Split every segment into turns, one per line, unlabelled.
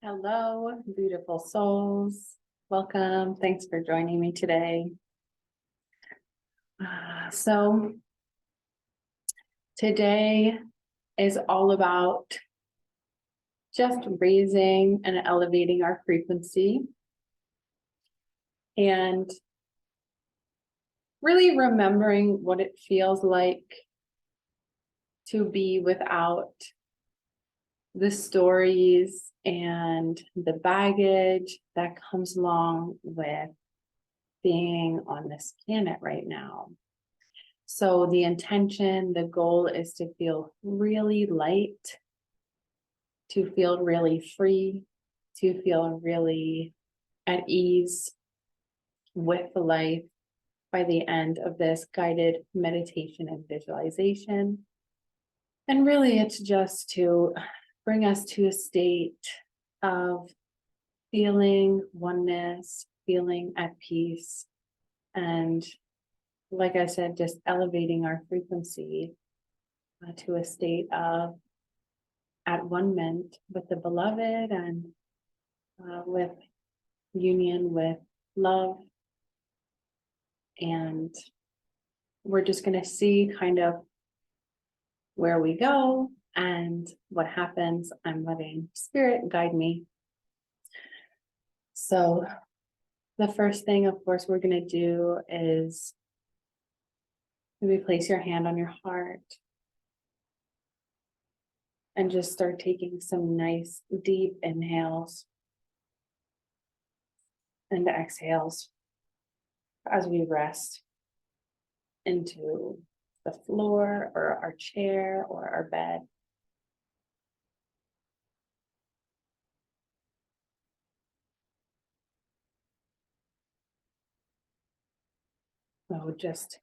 Hello, beautiful souls. Welcome. Thanks for joining me today. So today is all about just raising and elevating our frequency and really remembering what it feels like to be without the stories and the baggage that comes along with being on this planet right now. So the intention, the goal is to feel really light, to feel really free, to feel really at ease with life by the end of this guided meditation and visualization. And really, it's just to bring us to a state of feeling oneness, feeling at peace, and like I said, just elevating our frequency to a state of at one with the beloved and with union with love. And we're just going to see kind of where we go and what happens. I'm letting spirit guide me. So the first thing, of course, we're going to do is maybe place your hand on your heart and just start taking some nice deep inhales and exhales as we rest into the floor or our chair or our bed. So just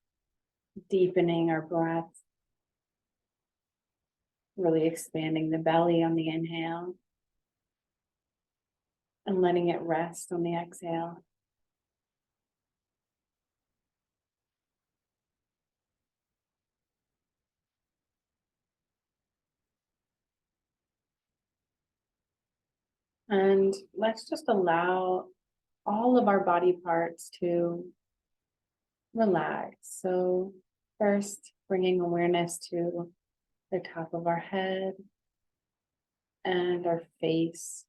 deepening our breath, really expanding the belly on the inhale and letting it rest on the exhale. And let's just allow all of our body parts to relax. So first, bringing awareness to the top of our head and our face.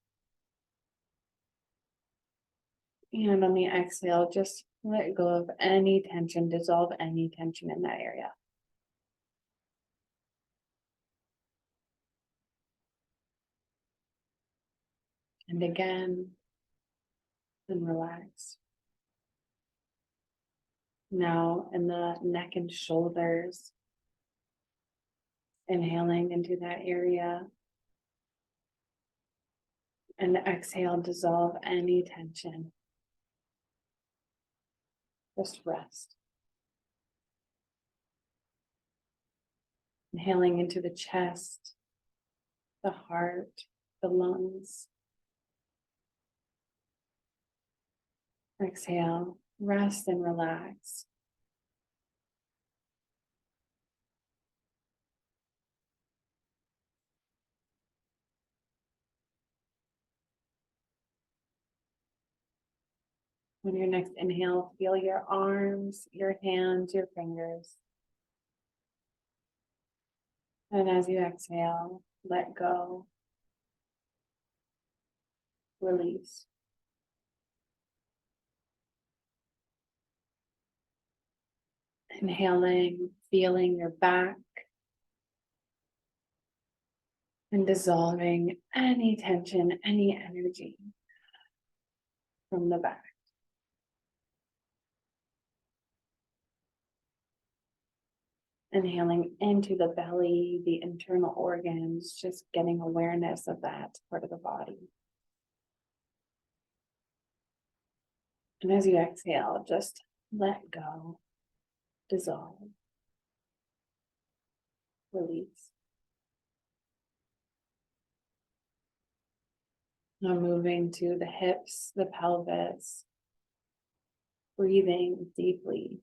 And on the exhale, just let go of any tension, dissolve any tension in that area. And again, and relax. Now in the neck and shoulders, inhaling into that area. And exhale, dissolve any tension. Just rest. Inhaling into the chest, the heart, the lungs. Exhale, rest and relax. On your next inhale, feel your arms, your hands, your fingers. And as you exhale, let go, release. Inhaling, feeling your back, and dissolving any tension, any energy from the back. Inhaling into the belly, the internal organs, just getting awareness of that part of the body. And as you exhale, just let go, dissolve, release. Now moving to the hips, the pelvis, breathing deeply.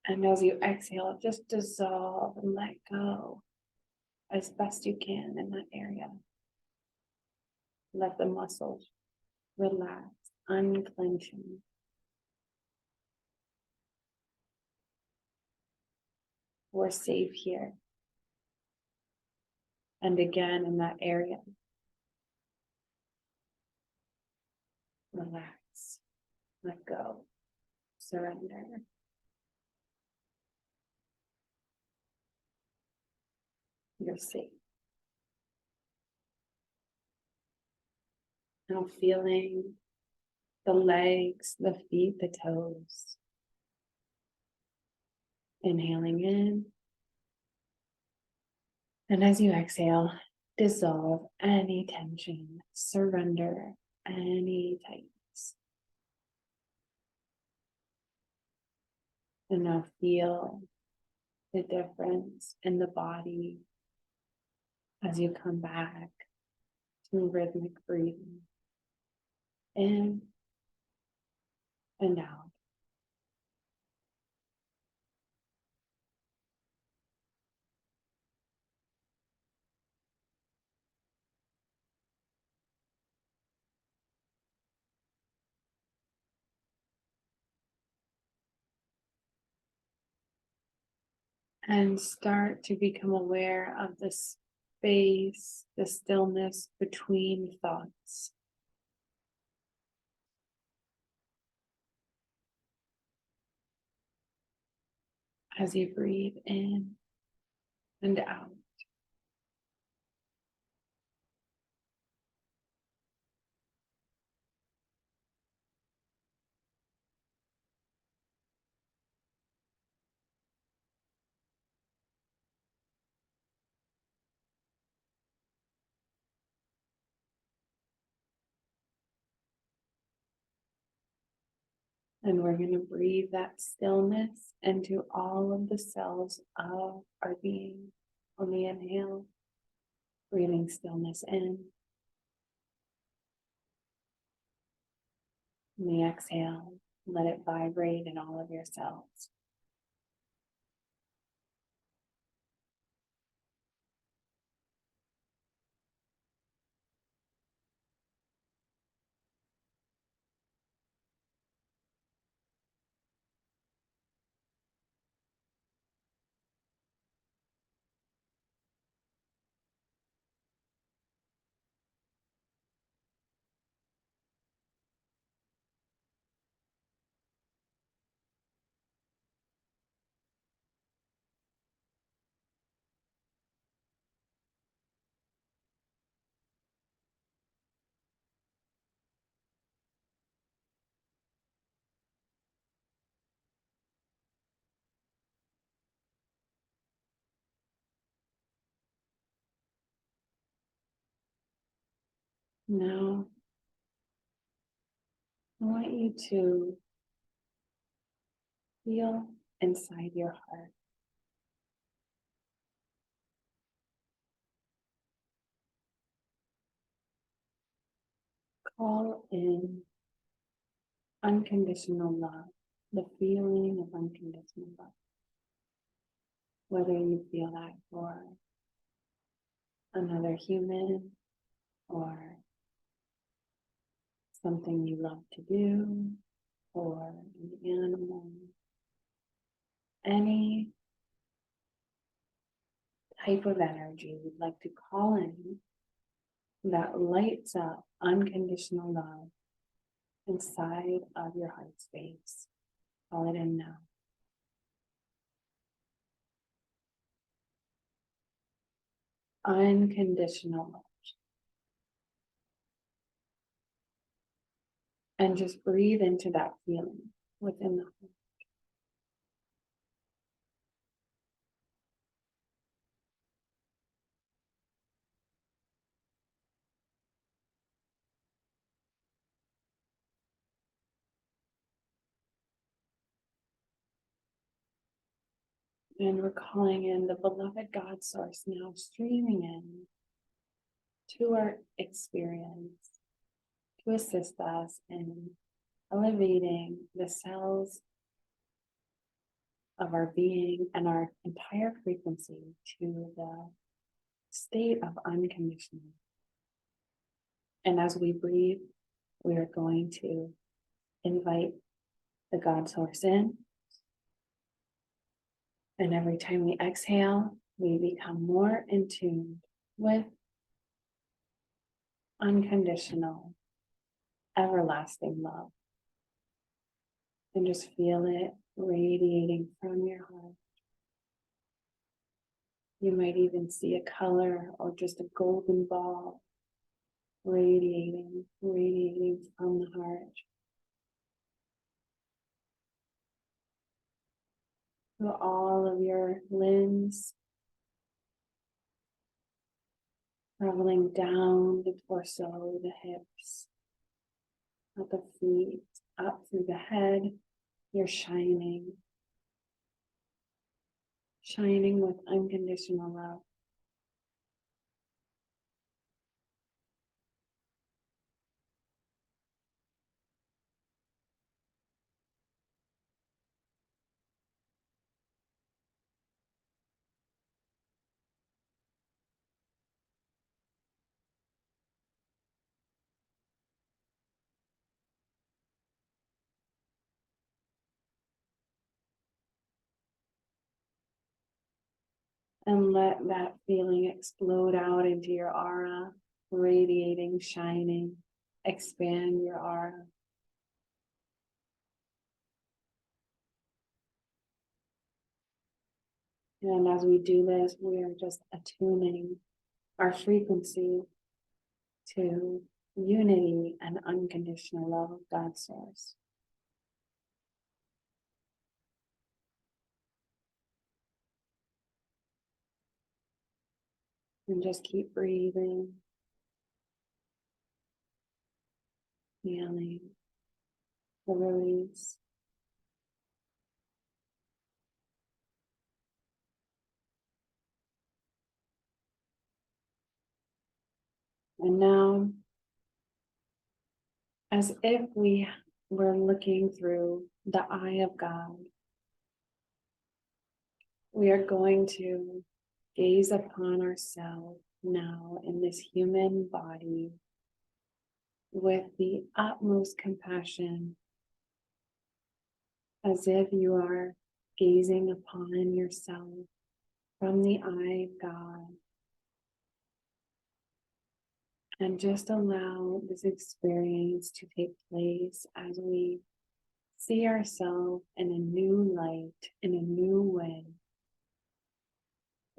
And as you exhale, just dissolve and let go. as best you can in that area. Let the muscles relax, unclenching. We're safe here. And again in that area. Relax, let go, surrender. You're safe. Now feeling the legs, the feet, the toes. Inhaling in. And as you exhale, dissolve any tension, surrender any tightness. And now feel the difference in the body as you come back to rhythmic breathing. In and out. And start to become aware of the space, the stillness between thoughts. As you breathe in and out. And we're going to breathe that stillness into all of the cells of our being. On the inhale, breathing stillness in. On the exhale, let it vibrate in all of your cells. Now, I want you to feel inside your heart. Call in unconditional love, the feeling of unconditional love. Whether you feel that for another human or something you love to do or an animal, any type of energy you'd like to call in that lights up unconditional love inside of your heart space. Call it in now. Unconditional love. And just breathe into that feeling within the heart. And we're calling in the beloved God source now streaming in to our experience to assist us in elevating the cells of our being and our entire frequency to the state of unconditional. And as we breathe, we are going to invite the God source in. And every time we exhale, we become more in tune with unconditional, everlasting love. And just feel it radiating from your heart. You might even see a color or just a golden ball radiating from the heart. Through all of your limbs, traveling down the torso, the hips, up the feet, up through the head. You're shining with unconditional love. And let that feeling explode out into your aura, radiating, shining. Expand your aura. And as we do this, we are just attuning our frequency to unity and unconditional love of God's source. And just keep breathing, feeling the release. And now, as if we were looking through the eye of God, we are going to gaze upon ourselves now in this human body with the utmost compassion, as if you are gazing upon yourself from the eye of God. And just allow this experience to take place as we see ourselves in a new light, in a new way.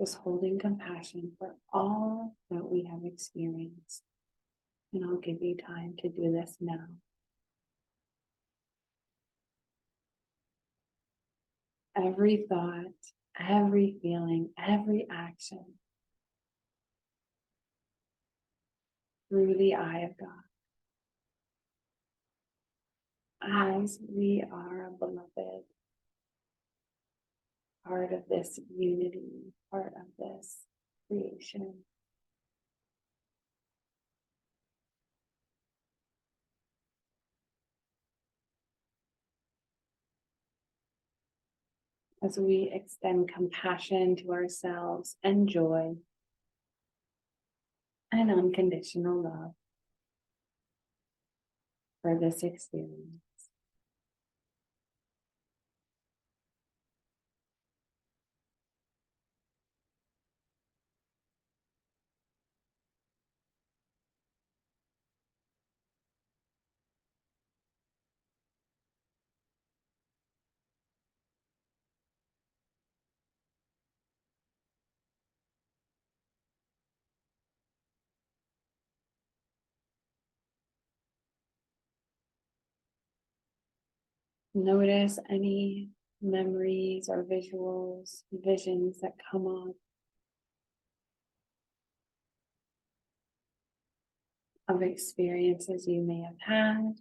Just holding compassion for all that we have experienced. And I'll give you time to do this now. Every thought, every feeling, every action through the eye of God. As we are a beloved part of this unity, part of this creation. As we extend compassion to ourselves and joy and unconditional love for this experience. Notice any memories or visuals, visions that come up of experiences you may have had.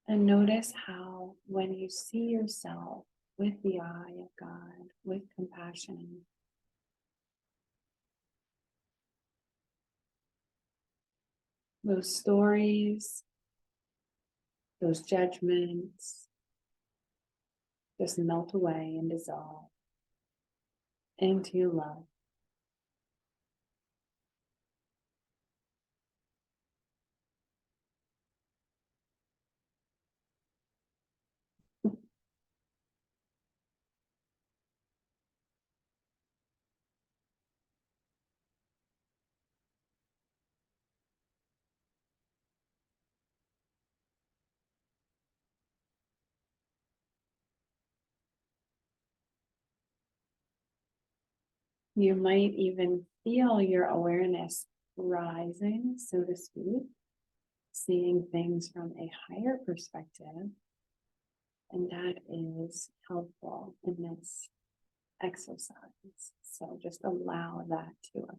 And notice how when you see yourself with the eye of God, with compassion, those stories, those judgments, just melt away and dissolve into love. You might even feel your awareness rising, so to speak, seeing things from a higher perspective. And that is helpful in this exercise. So just allow that to us.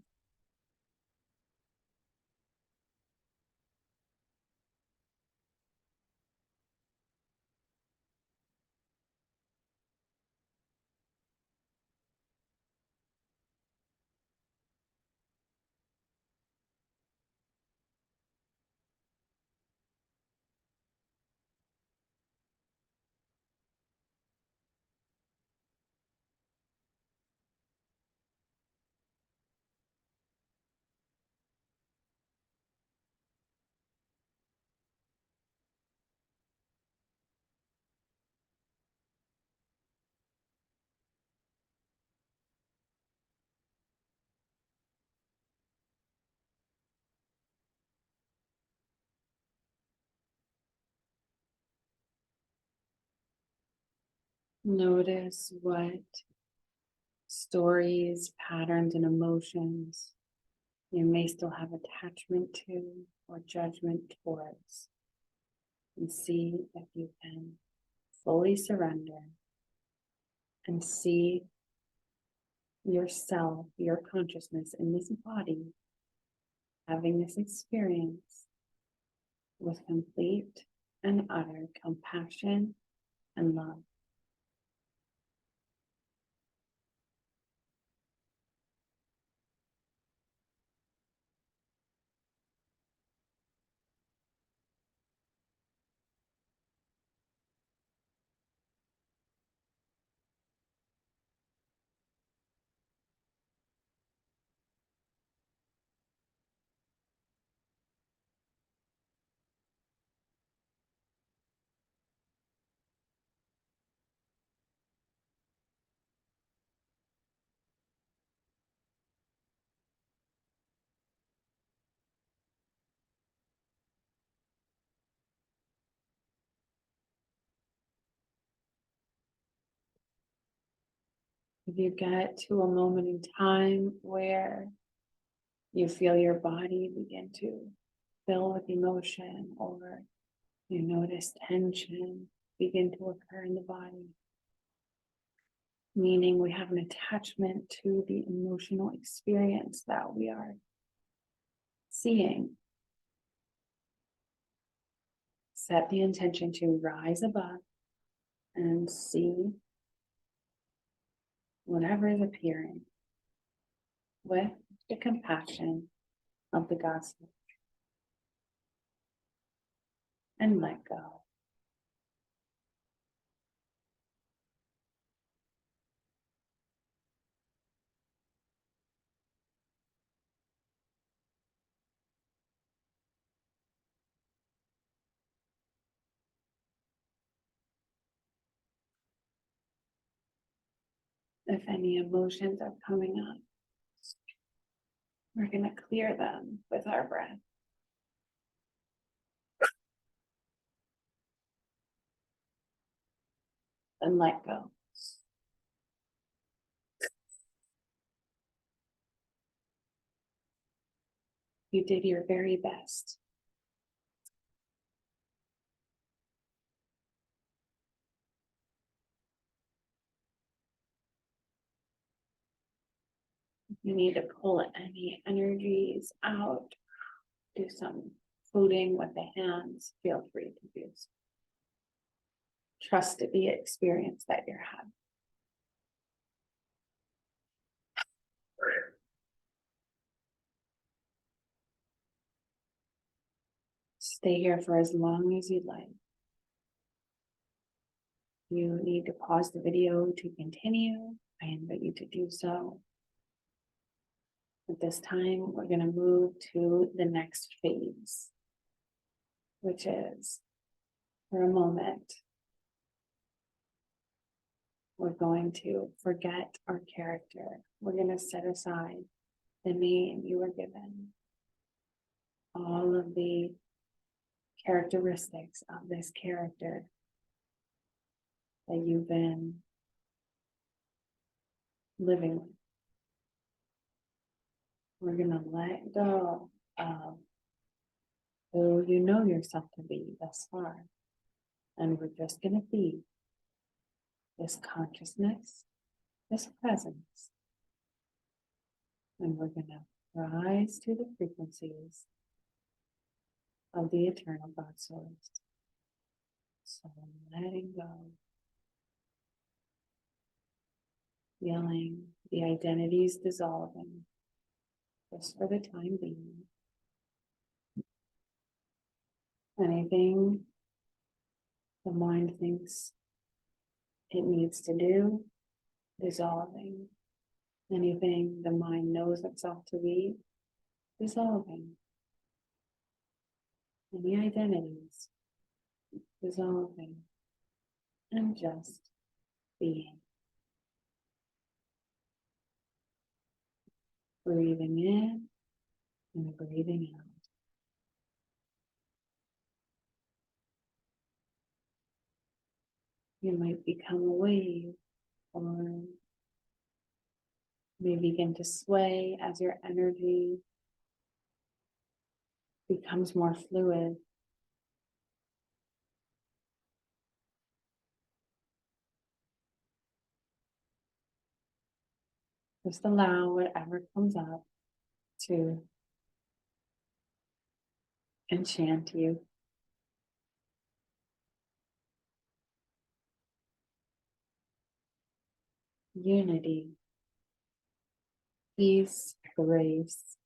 Notice what stories, patterns, and emotions you may still have attachment to or judgment towards, and see if you can fully surrender and see yourself, your consciousness in this body, having this experience with complete and utter compassion and love. If you get to a moment in time where you feel your body begin to fill with emotion, or you notice tension begin to occur in the body, meaning we have an attachment to the emotional experience that we are seeing, set the intention to rise above and see whatever is appearing with the compassion of the gospel, and let go. If any emotions are coming up, we're going to clear them with our breath. And let go. You did your very best. If you need to pull any energies out, do some floating with the hands, feel free to do so. Trust the experience that you're having. Stay here for as long as you'd like. you need to pause the video to continue, I invite you to do so. At this time, we're going to move to the next phase, which is, for a moment, we're going to forget our character. We're going to set aside the name you were given, all of the characteristics of this character that you've been living with. We're going to let go of who you know yourself to be thus far. And we're just going to be this consciousness, this presence. And we're going to rise to the frequencies of the eternal God source. So letting go, feeling the identities dissolving just for the time being. Anything the mind thinks it needs to do, dissolving. Anything the mind knows itself to be, dissolving. Any identities, dissolving. And just being. Breathing in and breathing out. You might become a wave or may begin to sway as your energy becomes more fluid. Just allow whatever comes up to enchant you. Unity, peace, grace,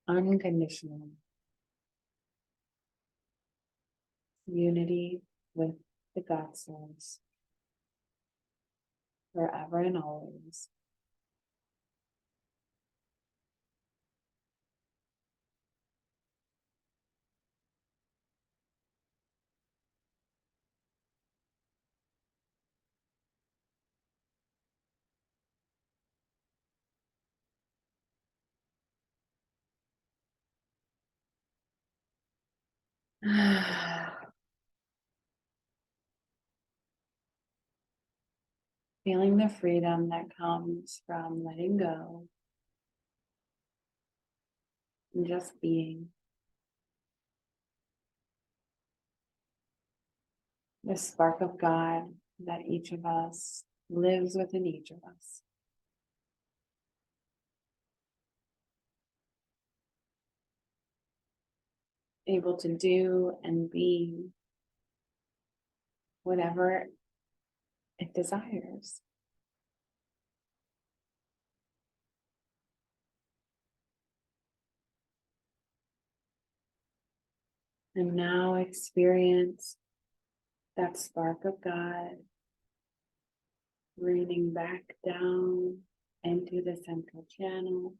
unconditional. Unity with the God Source, forever and always. Feeling the freedom that comes from letting go and just being. The spark of God that each of us lives within each of us. Able to do and be whatever it desires. And now experience that spark of God raining back down into the central channel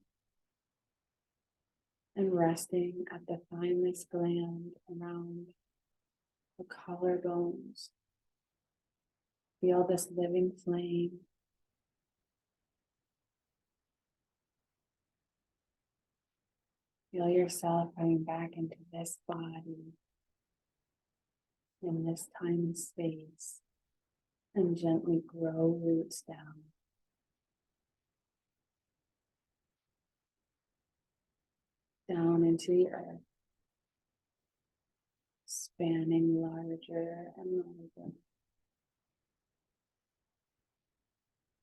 and resting at the thymus gland around the collarbones. Feel this living flame. Feel yourself coming back into this body in this time and space, and gently grow roots down into the earth, spanning larger and larger,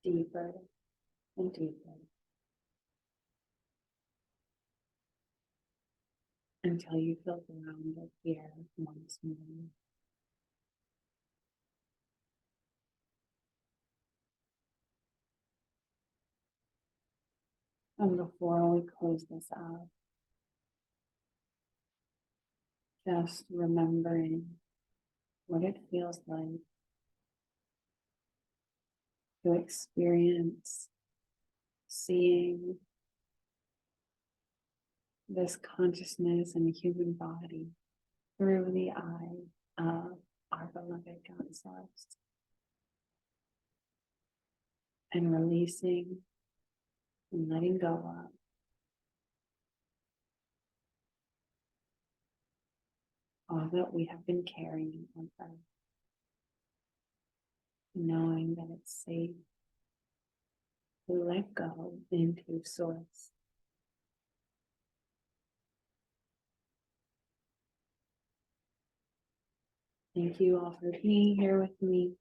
deeper and deeper, until you feel grounded here once more. And before we close this out, just remembering what it feels like to experience seeing this consciousness in the human body through the eye of our beloved God Source, and releasing and letting go of all that we have been carrying on earth, knowing that it's safe to let go into Source. Thank you all for being here with me.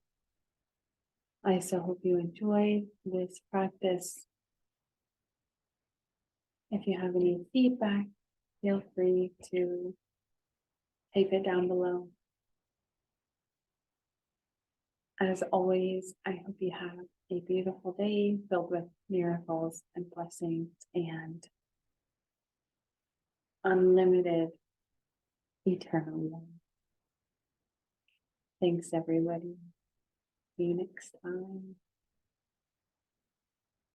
I so hope you enjoyed this practice. If you have any feedback, feel free to type it down below. As always, I hope you have a beautiful day filled with miracles and blessings and unlimited eternal love. Thanks, everybody. See you next time.